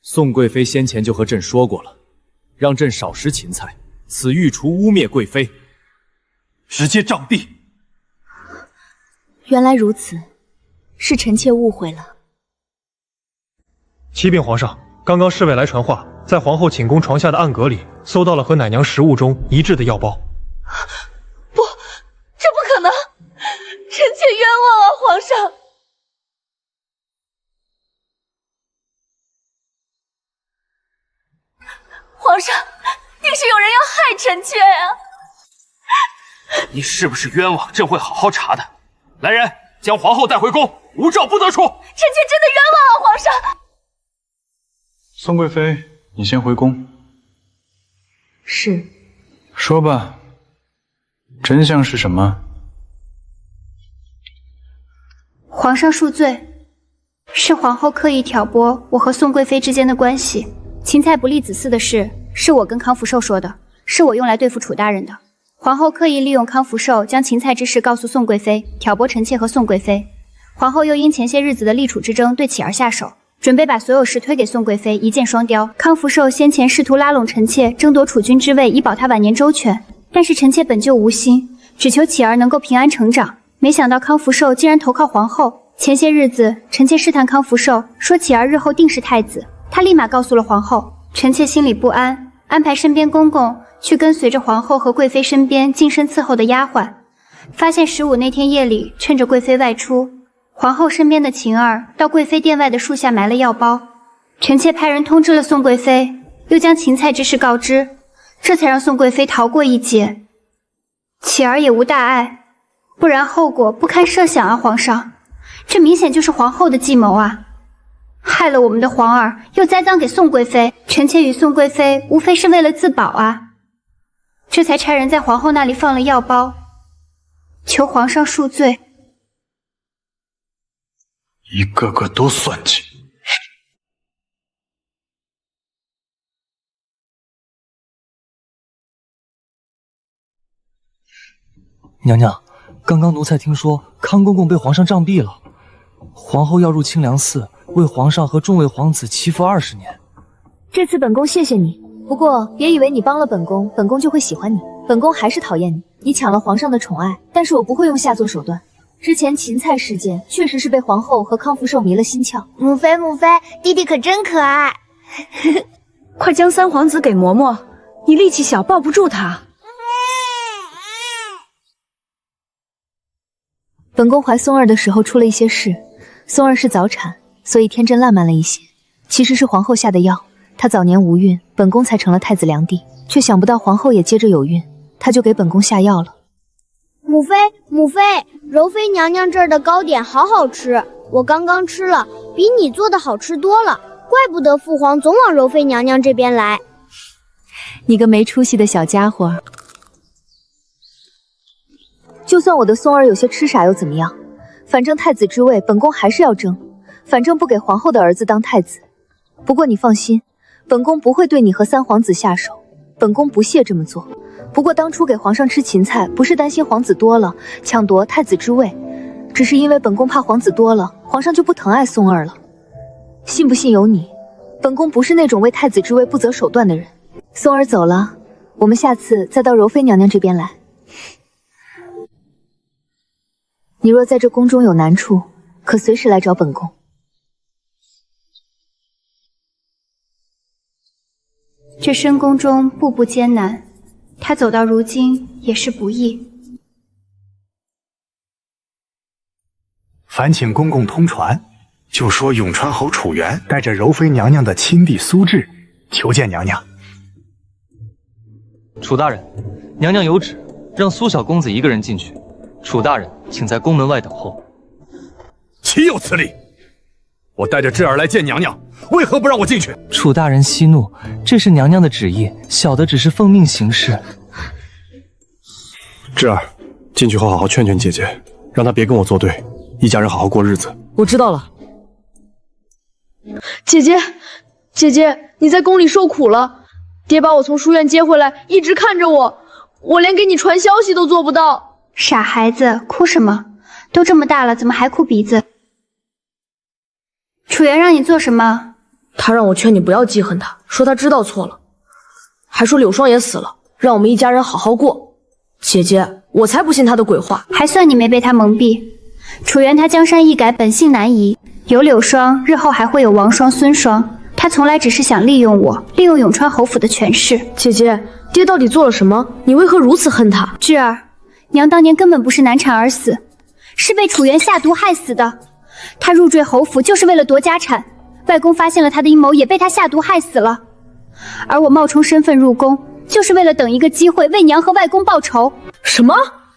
宋贵妃先前就和朕说过了，让朕少食芹菜，此御厨污蔑贵妃，直接杖毙。原来如此，是臣妾误会了。启禀皇上，刚刚侍卫来传话，在皇后寝宫床下的暗格里搜到了和奶娘食物中一致的药包。不，这不可能！臣妾冤枉啊，皇上！皇上，定是有人要害臣妾呀！你是不是冤枉？朕会好好查的。来人，将皇后带回宫，无诏不得出。臣妾真的冤枉啊，皇上！宋贵妃，你先回宫。是。说吧，真相是什么？皇上恕罪，是皇后刻意挑拨我和宋贵妃之间的关系。芹菜不利子嗣的事，是我跟康福寿说的，是我用来对付楚大人的。皇后刻意利用康福寿将芹菜之事告诉宋贵妃，挑拨臣妾和宋贵妃。皇后又因前些日子的立楚之争对启儿下手，准备把所有事推给宋贵妃，一箭双雕。康福寿先前试图拉拢臣妾，争夺储君之位，以保他晚年周全。但是臣妾本就无心，只求启儿能够平安成长。没想到康福寿竟然投靠皇后。前些日子，臣妾试探康福寿，说启儿日后定是太子。他立马告诉了皇后，臣妾心里不安，安排身边公公去跟随着皇后和贵妃身边近身伺候的丫鬟。发现15那天夜里，趁着贵妃外出，皇后身边的晴儿到贵妃殿外的树下埋了药包。臣妾派人通知了宋贵妃，又将芹菜之事告知，这才让宋贵妃逃过一劫。启儿也无大碍，不然后果不堪设想啊！皇上，这明显就是皇后的计谋啊！害了我们的皇儿，又栽赃给宋贵妃，臣妾与宋贵妃无非是为了自保啊，这才差人在皇后那里放了药包，求皇上恕罪。一个个都算计。娘娘，刚刚奴才听说康公公被皇上杖毙了，皇后要入清凉寺为皇上和众位皇子祈福20年。这次本宫谢谢你，不过别以为你帮了本宫，本宫就会喜欢你。本宫还是讨厌你，你抢了皇上的宠爱，但是我不会用下作手段。之前芹菜事件确实是被皇后和康福寿迷了心窍。母妃，母妃，弟弟可真可爱。快将三皇子给嬷嬷，你力气小，抱不住他。本宫怀松儿的时候出了一些事，松儿是早产，所以天真烂漫了一些。其实是皇后下的药，她早年无孕，本宫才成了太子良娣，却想不到皇后也接着有孕，她就给本宫下药了。母妃，母妃，柔妃娘娘这儿的糕点好好吃，我刚刚吃了，比你做的好吃多了，怪不得父皇总往柔妃娘娘这边来。你个没出息的小家伙！就算我的松儿有些痴傻又怎么样？反正太子之位本宫还是要争，反正不给皇后的儿子当太子。不过你放心，本宫不会对你和三皇子下手，本宫不屑这么做。不过当初给皇上吃芹菜，不是担心皇子多了抢夺太子之位，只是因为本宫怕皇子多了，皇上就不疼爱松儿了。信不信由你，本宫不是那种为太子之位不择手段的人。松儿走了，我们下次再到柔妃娘娘这边来。你若在这宫中有难处，可随时来找本宫。这深宫中步步艰难，他走到如今也是不易。烦请公公通传，就说永川侯楚元带着柔妃娘娘的亲弟苏志求见娘娘。楚大人，娘娘有旨，让苏小公子一个人进去。楚大人，请在宫门外等候。岂有此理！我带着智儿来见娘娘，为何不让我进去？楚大人息怒，这是娘娘的旨意，小的只是奉命行事。智儿，进去后好好劝劝姐姐，让她别跟我作对，一家人好好过日子。我知道了。姐姐，姐姐，你在宫里受苦了，爹把我从书院接回来，一直看着我，我连给你传消息都做不到。傻孩子，哭什么？都这么大了，怎么还哭鼻子？楚元让你做什么？他让我劝你不要记恨他，说他知道错了，还说柳霜也死了，让我们一家人好好过。姐姐，我才不信他的鬼话。还算你没被他蒙蔽。楚元他江山易改，本性难移，有柳霜，日后还会有王霜、孙霜。他从来只是想利用我，利用永川侯府的权势。姐姐，爹到底做了什么？你为何如此恨他？智儿，娘当年根本不是难产而死，是被楚元下毒害死的。他入赘侯府就是为了夺家产，外公发现了他的阴谋，也被他下毒害死了。而我冒充身份入宫，就是为了等一个机会为娘和外公报仇。什么？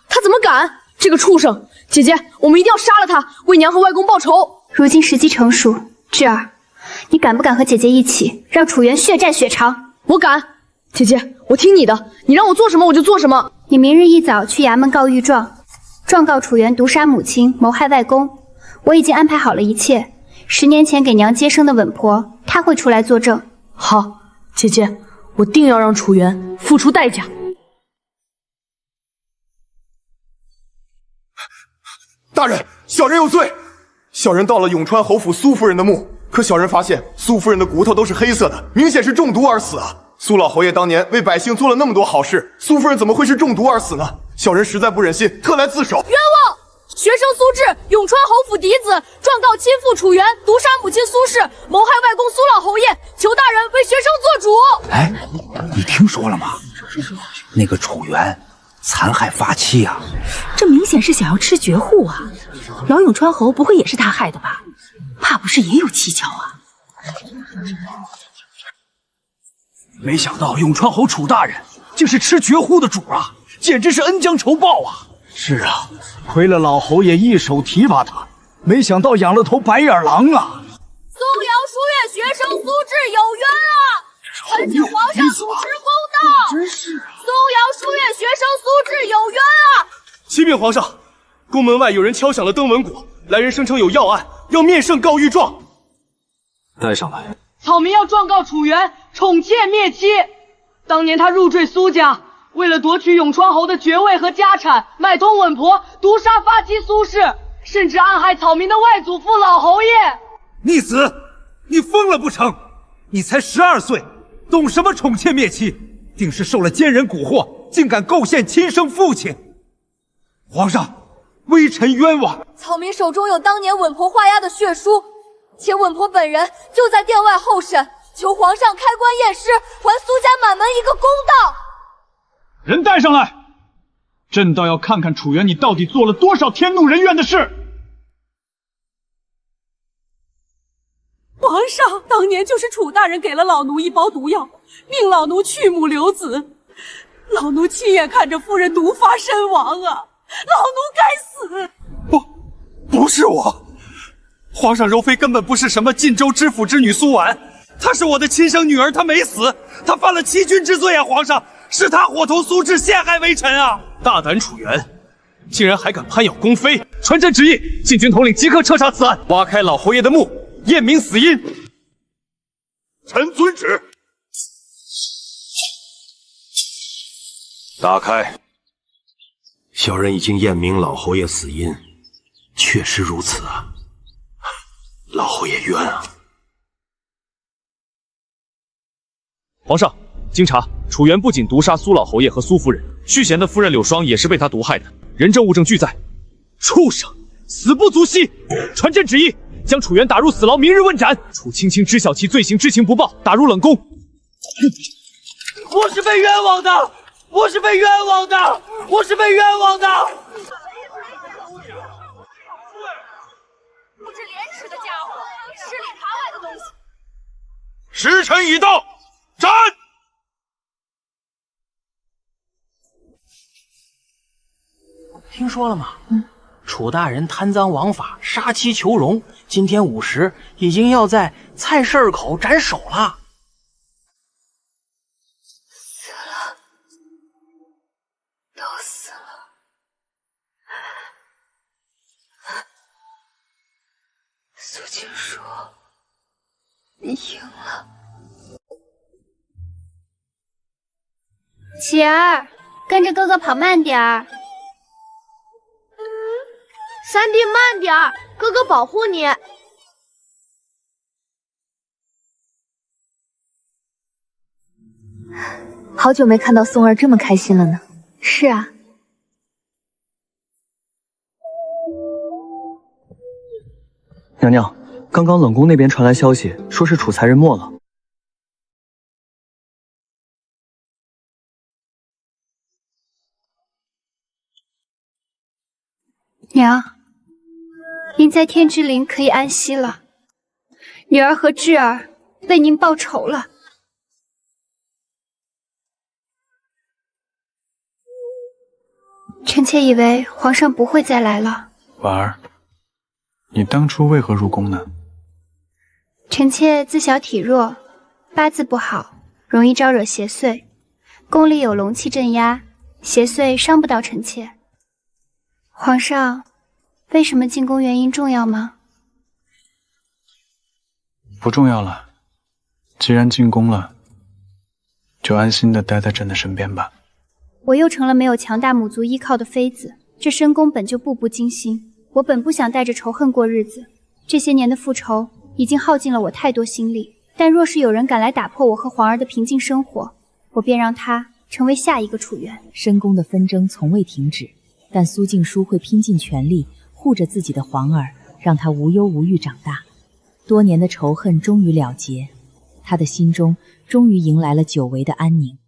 他怎么敢？这个畜生！姐姐，我们一定要杀了他，为娘和外公报仇。如今时机成熟，智儿，你敢不敢和姐姐一起，让楚元血债血偿？我敢。姐姐，我听你的，你让我做什么我就做什么。你明日一早去衙门告御状，状告楚元毒杀母亲，谋害外公。我已经安排好了一切，10年前给娘接生的稳婆，她会出来作证。好，姐姐，我定要让楚元付出代价。大人，小人有罪。小人到了永川侯府苏夫人的墓，可小人发现苏夫人的骨头都是黑色的，明显是中毒而死啊。苏老侯爷当年为百姓做了那么多好事，苏夫人怎么会是中毒而死呢？小人实在不忍心，特来自首。冤枉！学生苏志，永川侯府嫡子，状告亲父楚元毒杀母亲苏氏，谋害外公苏老侯爷，求大人为学生做主。哎，你听说了吗？那个楚元残害发妻啊！这明显是想要吃绝户啊！老永川侯不会也是他害的吧？怕不是也有蹊跷啊？没想到永川侯楚大人竟是吃绝户的主啊，简直是恩将仇报啊！是啊，亏了老侯爷一手提拔他，没想到养了头白眼狼啊！松阳书院学生苏志有冤啊！恳请皇上主持公道！真是啊！松阳书院学生苏志有冤啊！启禀皇上，宫门外有人敲响了登闻鼓，来人声称有要案，要面圣告御状。带上来。草民要状告楚原宠妾灭妻。当年他入赘苏家，为了夺取永川侯的爵位和家产，买通稳婆，毒杀发妻苏氏，甚至暗害草民的外祖父老侯爷。逆子，你疯了不成？你才12岁，懂什么宠妾灭妻？定是受了奸人蛊惑，竟敢构陷亲生父亲！皇上，微臣冤枉。草民手中有当年稳婆画押的血书，且稳婆本人就在殿外候审，求皇上开棺验尸，还苏家满门一个公道。人带上来，朕倒要看看楚原你到底做了多少天怒人怨的事。皇上，当年就是楚大人给了老奴一包毒药，命老奴去母留子，老奴亲眼看着夫人毒发身亡啊！老奴该死！不是我，皇上，柔妃根本不是什么晋州知府之女苏婉，她是我的亲生女儿，她没死，她犯了欺君之罪啊！皇上，是她伙同苏轼陷害微臣啊！大胆楚原，竟然还敢攀咬宫妃！传朕旨意，禁军统领即刻彻查此案，挖开老侯爷的墓，验明死因。臣遵旨。打开。小人已经验明老侯爷死因，确实如此啊！老侯爷冤啊！皇上，经查，楚原不仅毒杀苏老侯爷和苏夫人，续弦的夫人柳霜也是被他毒害的，人证物证俱在。畜生，死不足惜！传朕旨意，将楚原打入死牢，明日问斩。楚青青知晓其罪行，知情不报，打入冷宫。我是被冤枉的！我是被冤枉的！我是被冤枉的！不知廉耻的家伙，吃里扒外的东西！时辰已到，斩！听说了吗？楚大人贪赃枉法，杀妻求荣，今天午时已经要在菜市口斩首了。都死了。苏青说：“你赢了。”琪儿，跟着哥哥跑慢点儿。三弟慢点儿，哥哥保护你。好久没看到松儿这么开心了呢。是啊。娘娘，刚刚冷宫那边传来消息，说是楚才人没了。娘，您在天之灵可以安息了。女儿和智儿为您报仇了。臣妾以为皇上不会再来了。婉儿，你当初为何入宫呢？臣妾自小体弱，八字不好，容易招惹邪祟。宫里有龙气镇压，邪祟伤不到臣妾。皇上，为什么进宫原因重要吗？不重要了，既然进宫了，就安心的待在朕的身边吧。我又成了没有强大母族依靠的妃子，这深宫本就步步惊心，我本不想带着仇恨过日子。这些年的复仇已经耗尽了我太多心力，但若是有人敢来打破我和皇儿的平静生活，我便让他成为下一个楚原。深宫的纷争从未停止，但苏静书会拼尽全力护着自己的皇儿，让他无忧无虑长大。多年的仇恨终于了结，他的心中终于迎来了久违的安宁。